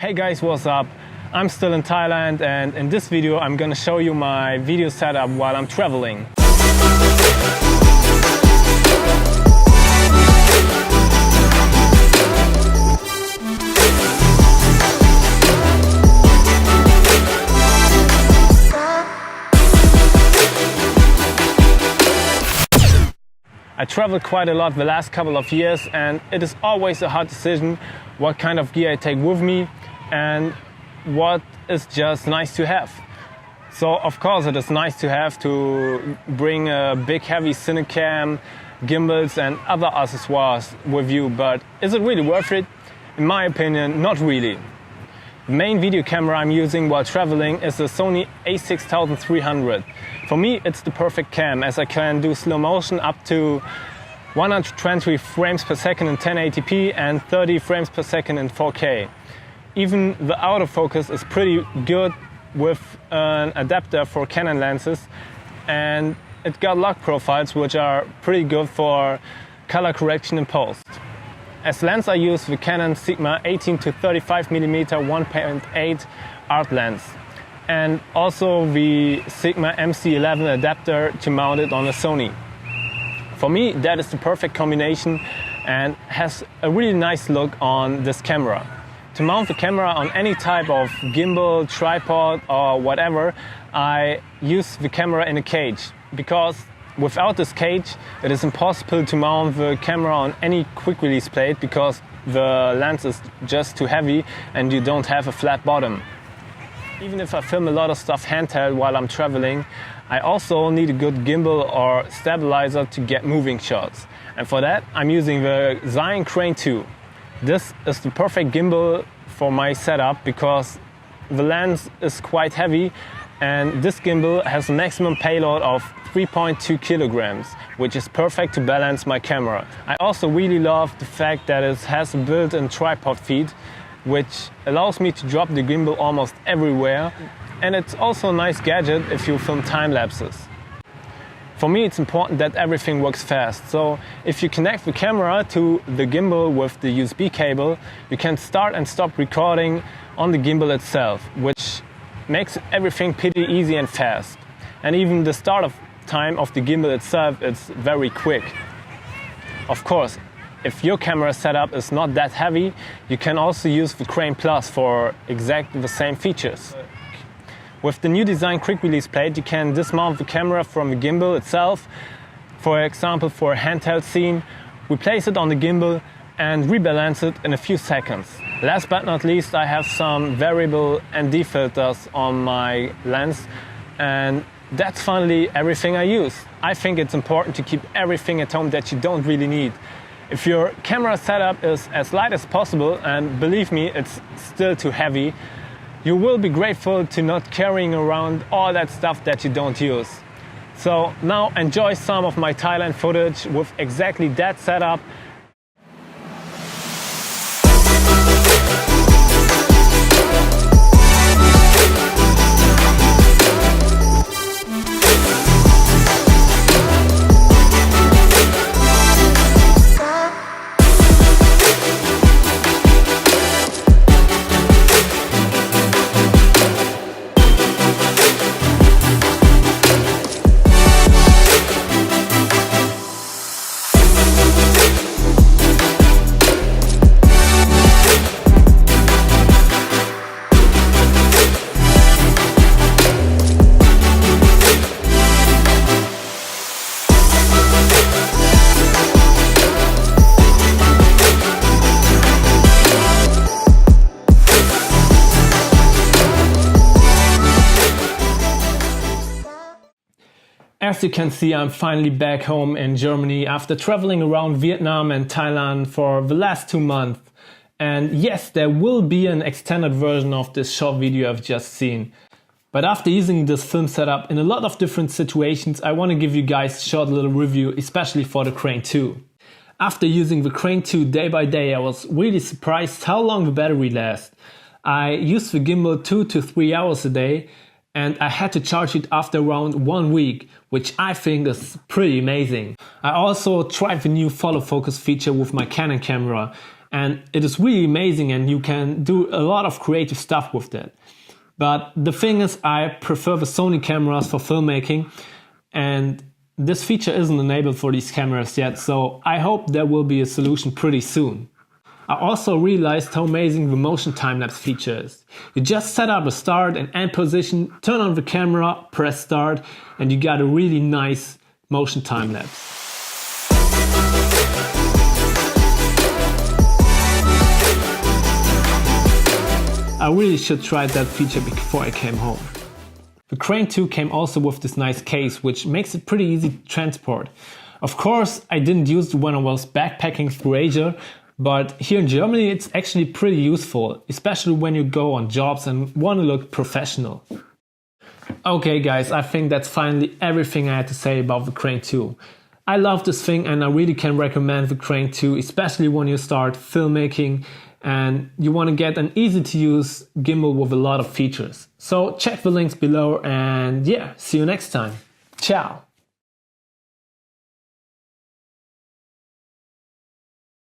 Hey guys, what's up? I'm still in Thailand, and in this video I'm gonna show you my video setup while I'm traveling. I traveled quite a lot the last couple of years, and it is always a hard decision what kind of gear I take with me and what is just nice to have. So of course it is nice to have to bring a big heavy cinecam, gimbals and other accessoires with you, but is it really worth it? In my opinion, not really. The main video camera I'm using while traveling is the Sony a6300. For me it's the perfect cam, as I can do slow motion up to 120 frames per second in 1080p and 30 frames per second in 4K. Even the autofocus is pretty good with an adapter for Canon lenses, and it got lock profiles which are pretty good for color correction in post. As lens I use the Canon Sigma 18 to 35mm 1.8 art lens, and also the Sigma MC11 adapter to mount it on a Sony. For me that is the perfect combination and has a really nice look on this camera. To mount the camera on any type of gimbal, tripod or whatever, I use the camera in a cage, because without this cage it is impossible to mount the camera on any quick release plate, because the lens is just too heavy and you don't have a flat bottom. Even if I film a lot of stuff handheld while I'm traveling, I also need a good gimbal or stabilizer to get moving shots. And for that I'm using the Zhiyun Crane 2. This is the perfect gimbal for my setup because the lens is quite heavy, and this gimbal has a maximum payload of 3.2 kilograms, which is perfect to balance my camera. I also really love the fact that it has a built-in tripod feed, which allows me to drop the gimbal almost everywhere, and it's also a nice gadget if you film time lapses. For me it's important that everything works fast, so if you connect the camera to the gimbal with the USB cable, you can start and stop recording on the gimbal itself, which makes everything pretty easy and fast. And even the startup time of the gimbal itself is very quick. Of course, if your camera setup is not that heavy, you can also use the Crane Plus for exactly the same features. With the new design quick release plate, you can dismount the camera from the gimbal itself, for example for a handheld scene, replace it on the gimbal and rebalance it in a few seconds. Last but not least, I have some variable ND filters on my lens, and that's finally everything I use. I think it's important to keep everything at home that you don't really need. If your camera setup is as light as possible, and believe me, it's still too heavy, you will be grateful to not carrying around all that stuff that you don't use. So now enjoy some of my Thailand footage with exactly that setup. As you can see, I'm finally back home in Germany after traveling around Vietnam and Thailand for the last 2 months. And yes, there will be an extended version of this short video I've just seen. But after using this film setup in a lot of different situations, I want to give you guys a short little review, especially for the Crane 2. After using the Crane 2 day by day, I was really surprised how long the battery lasts. I used the gimbal 2 to 3 hours a day, and I had to charge it after around 1 week, which I think is pretty amazing. I also tried the new follow focus feature with my Canon camera, and it is really amazing and you can do a lot of creative stuff with that. But the thing is, I prefer the Sony cameras for filmmaking, and this feature isn't enabled for these cameras yet, so I hope there will be a solution pretty soon. I also realized how amazing the motion time-lapse feature is. You just set up a start and end position, turn on the camera, press start, and you got a really nice motion time-lapse. I really should try that feature before I came home. The Crane 2 came also with this nice case, which makes it pretty easy to transport. Of course, I didn't use it when I was backpacking through Asia, but here in Germany it's actually pretty useful, especially when you go on jobs and want to look professional. Okay guys, I think that's finally everything I had to say about the Crane 2. I love this thing and I really can recommend the Crane 2, especially when you start filmmaking and you want to get an easy to use gimbal with a lot of features. So check the links below and yeah, see you next time. Ciao!